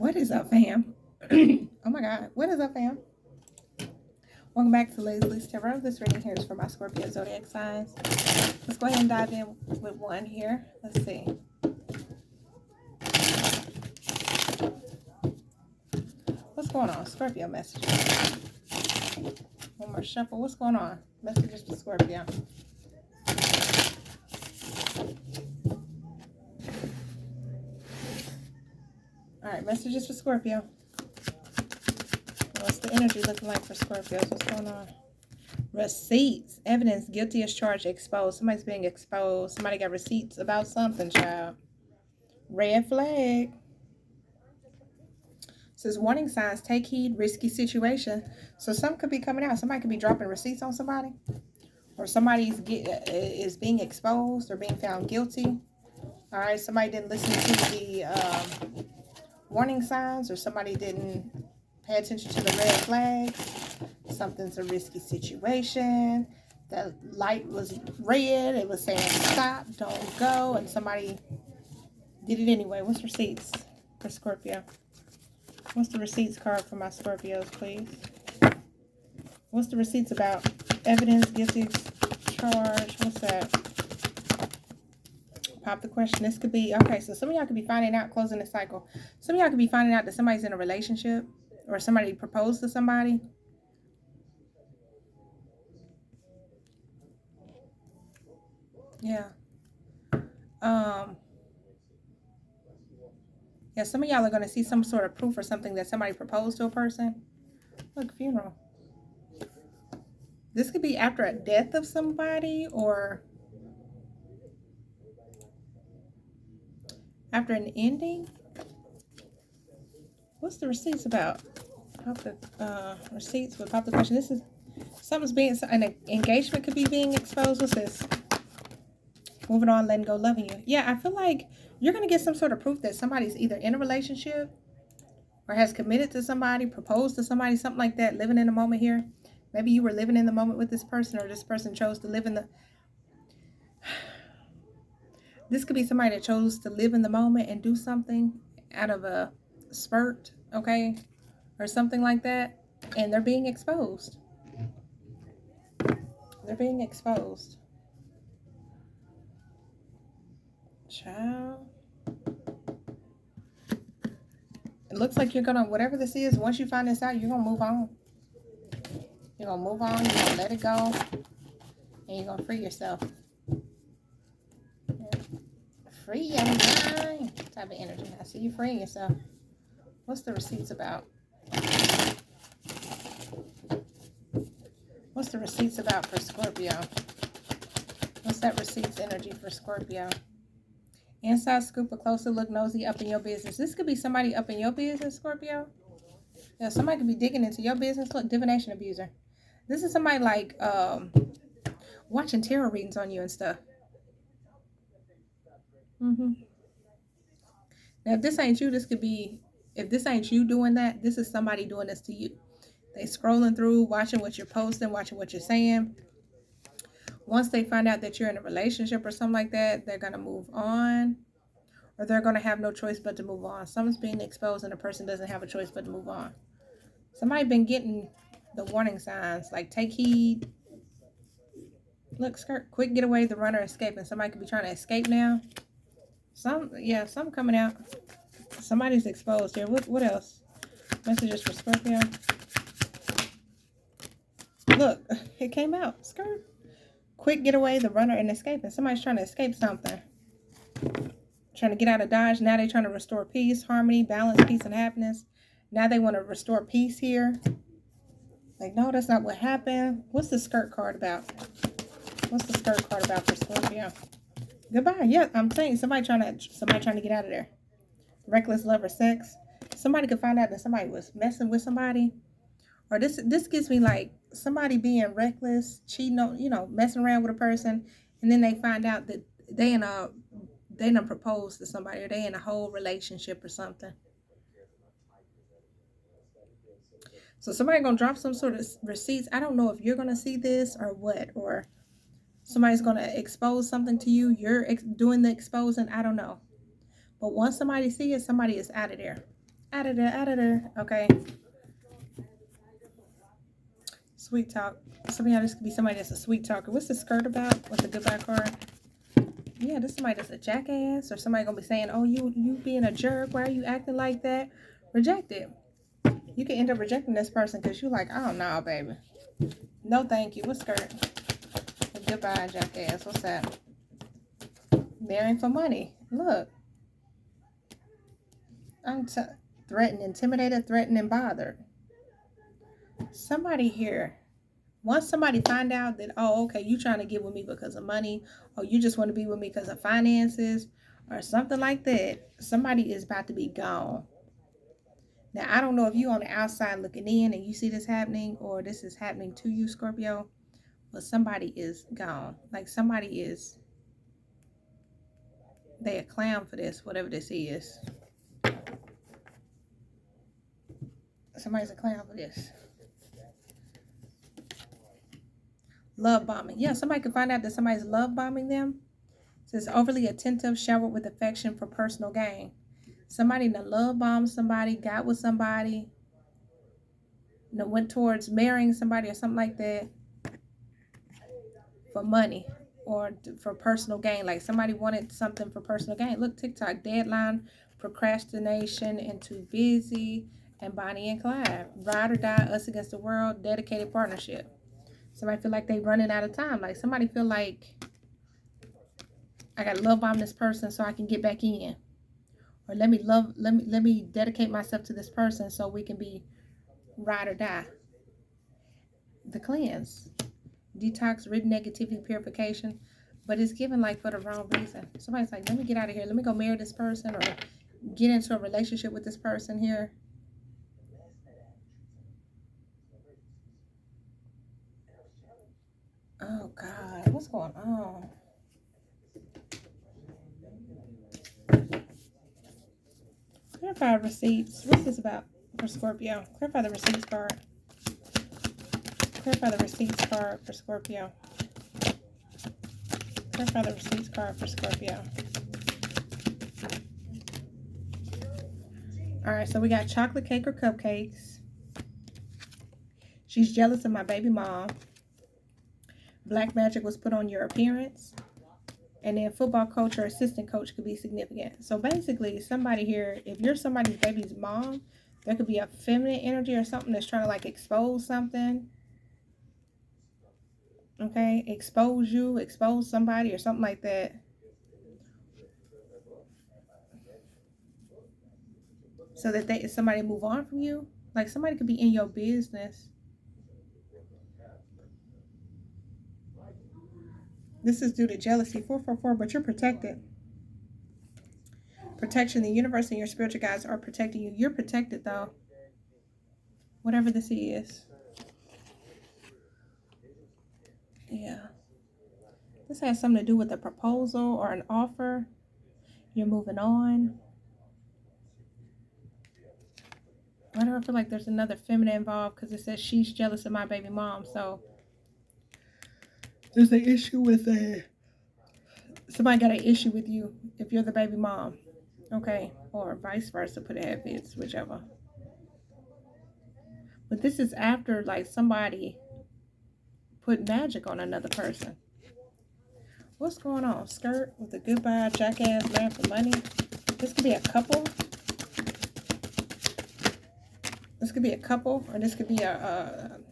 What is up, fam? Oh my God. What is up, fam? Welcome back to Leslie's Tarot. This reading here is for my Scorpio zodiac signs. Let's go ahead and dive in with one here. Let's see. What's going on? Scorpio messages. One more shuffle. What's going on? Messages for Scorpio. Alright, messages for Scorpio. What's the energy looking like for Scorpios? What's going on? Receipts. Evidence. Guilty as charged. Exposed. Somebody's being exposed. Somebody got receipts about something, child. Red flag. Says warning signs. Take heed. Risky situation. So something could be coming out. Somebody could be dropping receipts on somebody. Or somebody is being exposed or being found guilty. Alright, somebody didn't listen to the warning signs, or somebody didn't pay attention to the red flags. Something's a risky situation. The light was red. It was saying stop, don't go, and somebody did it anyway. What's receipts for Scorpio? What's the receipts card for my Scorpios, please? What's the receipts about? Evidence, guilty charge. What's that? Pop the question. This could be, okay, so some of y'all could be finding out, closing the cycle. Some of y'all could be finding out that somebody's in a relationship or somebody proposed to somebody. Yeah. Yeah, some of y'all are going to see some sort of proof or something that somebody proposed to a person. Look, funeral. This could be after a death of somebody or after an ending. What's the receipts about? Pop the receipts with pop the question. This is something's being, an engagement could be being exposed. What's this? Moving on, letting go, loving you. Yeah, I feel like you're going to get some sort of proof that somebody's either in a relationship or has committed to somebody, proposed to somebody, something like that, living in the moment here. Maybe you were living in the moment with this person, or this person chose to live in the... This could be somebody that chose to live in the moment and do something out of a spurt, okay? Or something like that. And they're being exposed. They're being exposed. Child. It looks like you're going to, whatever this is, once you find this out, you're going to move on. You're going to move on. You're going to let it go. And you're going to free yourself. Free your mind type of energy. I see you freeing yourself. What's the receipts about? What's the receipts about for Scorpio? What's that receipts energy for Scorpio? Inside scoop, a closer look, nosy, up in your business. This could be somebody up in your business, Scorpio. Yeah, somebody could be digging into your business. Look, divination abuser. This is somebody like watching tarot readings on you and stuff. Now, if this ain't you, this could be, if this ain't you doing that, this is somebody doing this to you. They scrolling through, watching what you're posting, watching what you're saying. Once they find out that you're in a relationship or something like that, they're going to move on. Or they're going to have no choice but to move on. Someone's being exposed and the person doesn't have a choice but to move on. Somebody been getting the warning signs, like take heed. Look, skirt, quick getaway, the runner escaping. Somebody could be trying to escape now. Some coming out. Somebody's exposed here. What else? Messages for Scorpio. Look, it came out. Skirt. Quick getaway, the runner, and escaping. Somebody's trying to escape something. Trying to get out of Dodge. Now they're trying to restore peace, harmony, balance, peace, and happiness. Now they want to restore peace here. Like, no, that's not what happened. What's the skirt card about? What's the skirt card about for Scorpio? Goodbye. Yeah, I'm saying somebody trying to get out of there. Reckless love or sex. Somebody could find out that somebody was messing with somebody. Or this gives me like somebody being reckless, cheating on, messing around with a person, and then they find out that they done proposed to somebody, or they in a whole relationship or something. So somebody gonna drop some sort of receipts. I don't know if you're gonna see this or what, or somebody's gonna expose something to you. You're doing the exposing. I don't know. But once somebody sees it, somebody is out of there. Out of there, out of there. Okay. Sweet talk. Somehow this could be somebody that's a sweet talker. What's the skirt about with the goodbye card? Yeah, this is somebody that's a jackass, or somebody gonna be saying, "Oh, you being a jerk. Why are you acting like that?" Reject it. You can end up rejecting this person because you're like, "Oh no, baby, no, thank you." What skirt? Goodbye, jackass. What's that? Marrying for money. Look, I'm threatened, intimidated, threatened, and bothered. Somebody here. Once somebody find out that, oh, okay, you trying to get with me because of money, or you just want to be with me because of finances, or something like that, somebody is about to be gone. Now, I don't know if you on the outside looking in and you see this happening, or this is happening to you, Scorpio, but somebody is gone. Like somebody is, they a clown for this, whatever this is. Somebody's a clown for this. Love bombing. Yeah, somebody can find out that somebody's love bombing them. It says overly attentive, showered with affection for personal gain. Somebody that love bombed somebody, got with somebody, went towards marrying somebody or something like that for money or for personal gain. Like somebody wanted something for personal gain. Look, TikTok, deadline, procrastination, and too busy, and Bonnie and Clyde. Ride or die, us against the world, dedicated partnership. Somebody feel like they running out of time. Like somebody feel like I gotta love bomb this person so I can get back in. Or let me dedicate myself to this person so we can be ride or die. The cleanse. Detox, rid negativity, purification. But it's given like for the wrong reason. Somebody's like, let me get out of here. Let me go marry this person or get into a relationship with this person here. Oh God, what's going on? Clarify receipts. What's this about for Scorpio? Clarify the receipts card. Clarify the receipts card for Scorpio. Clarify the receipts card for Scorpio. Alright, so we got chocolate cake or cupcakes. She's jealous of my baby mom. Black magic was put on your appearance. And then football coach or assistant coach could be significant. So basically, somebody here, if you're somebody's baby's mom, there could be a feminine energy or something that's trying to like expose something. Okay, expose you, expose somebody or something like that. So that somebody move on from you. Like somebody could be in your business. This is due to jealousy. 444, but you're protected. Protection, the universe and your spiritual guides are protecting you. You're protected though. Whatever this is. Yeah. This has something to do with a proposal or an offer. You're moving on. Why do I feel like there's another feminine involved? Because it says she's jealous of my baby mom. So there's an issue with somebody got an issue with you if you're the baby mom. Okay. Or vice versa. Put it if it's whichever. But this is after like somebody put magic on another person. What's going on? Skirt with a goodbye, jackass, man for money. This could be a couple. This could be a couple, or this could be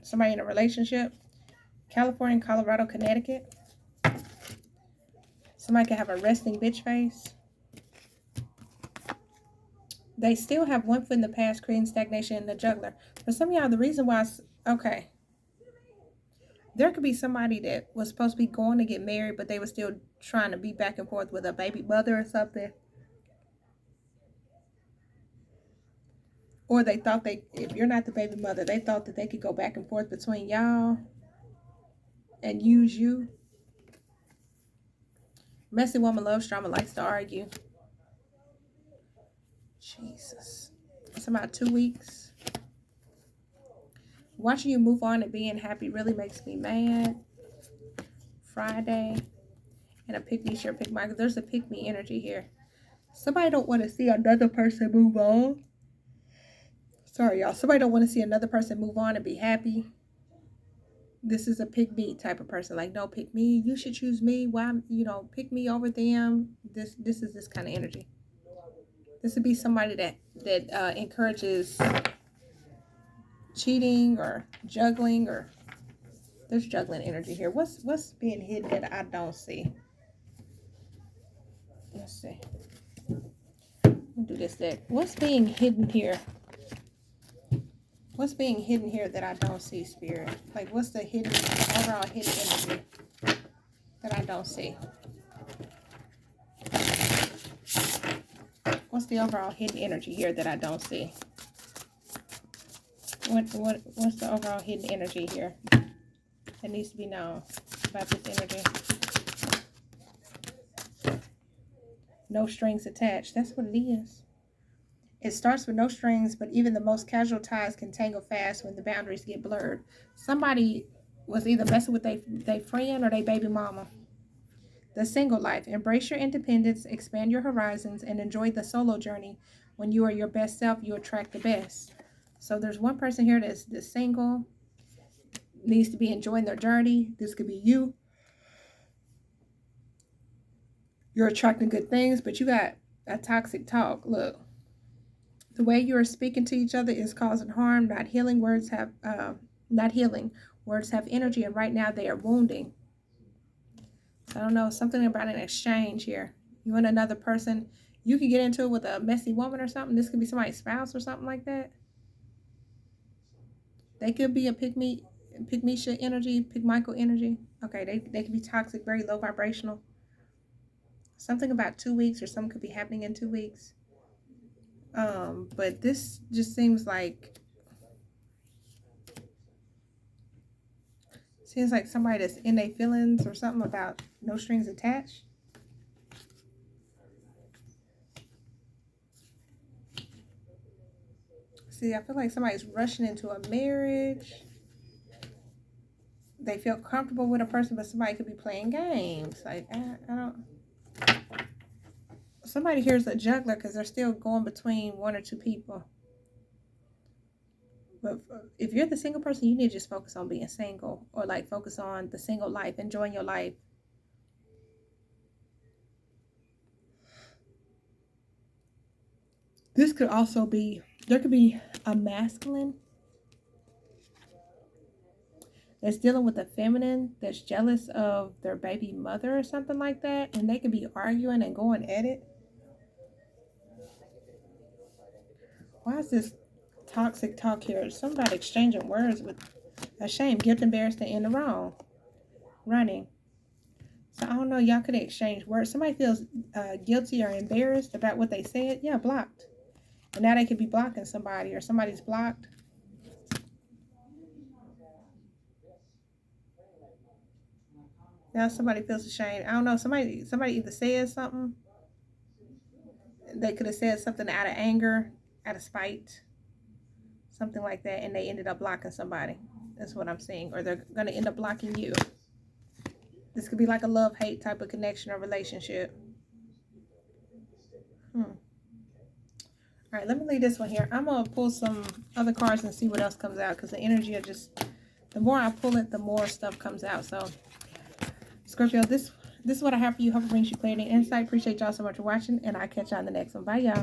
somebody in a relationship. California, Colorado, Connecticut. Somebody could have a resting bitch face. They still have one foot in the past, creating stagnation in the juggler. For some of y'all, the reason why, okay. There could be somebody that was supposed to be going to get married, but they were still trying to be back and forth with a baby mother or something. Or they thought if you're not the baby mother, they thought that they could go back and forth between y'all and use you. Messy woman loves drama, likes to argue. Jesus. It's about 2 weeks. Watching you move on and being happy really makes me mad. Friday. And a pick-me share, pick my. There's a pick-me energy here. Somebody don't want to see another person move on. Sorry, y'all. Somebody don't want to see another person move on and be happy. This is a pick me type of person. Like, no, pick me. You should choose me. Why, you know, pick me over them. This is this kind of energy. This would be somebody that encourages cheating or juggling, or there's juggling energy here. What's being hidden that I don't see? Let's see. Let me do this deck. What's being hidden here? What's being hidden here that I don't see, Spirit? Like, what's the overall hidden energy that I don't see? What's the overall hidden energy here that I don't see? What's the overall hidden energy here that needs to be known about this energy? No strings attached. That's what it is. It starts with no strings, but even the most casual ties can tangle fast when the boundaries get blurred. Somebody was either messing with their friend or their baby mama. The single life. Embrace your independence, expand your horizons, and enjoy the solo journey. When you are your best self, you attract the best. So there's one person here that's single, needs to be enjoying their journey. This could be you. You're attracting good things, but you got a toxic talk. Look. The way you are speaking to each other is causing harm, not healing. Words have energy, and right now they are wounding. So I don't know, something about an exchange here. You and another person, you could get into it with a messy woman or something. This could be somebody's spouse or something like that. They could be a Pygmisha energy, Pygmichael energy. Okay, they could be toxic, very low vibrational. Something about 2 weeks, or something could be happening in 2 weeks. But this just seems like somebody that's in their feelings or something about no strings attached. See, I feel like somebody's rushing into a marriage. They feel comfortable with a person, but somebody could be playing games. Like, I don't... Somebody here is a juggler because they're still going between 1 or 2 people. But if you're the single person, you need to just focus on being single, or like focus on the single life, enjoying your life. This could also be, there could be a masculine that's dealing with a feminine that's jealous of their baby mother or something like that, and they could be arguing and going at it. Why is this toxic talk here? Something about exchanging words with a shame, guilt, embarrassed, and in the wrong. Running. So I don't know, y'all could exchange words. Somebody feels guilty or embarrassed about what they said. Yeah, blocked. And now they could be blocking somebody, or somebody's blocked. Now somebody feels ashamed. I don't know, somebody either says something. They could have said something out of anger, out of spite, something like that, and they ended up blocking somebody. That's what I'm seeing. Or they're going to end up blocking you. This could be like a love-hate type of connection or relationship. All right, let me leave this one here. I'm going to pull some other cards and see what else comes out, because the energy are just, the more I pull it, the more stuff comes out. So, Scorpio, this is what I have for you. Hope it brings you clarity and insight. Appreciate y'all so much for watching, and I'll catch y'all in the next one. Bye, y'all.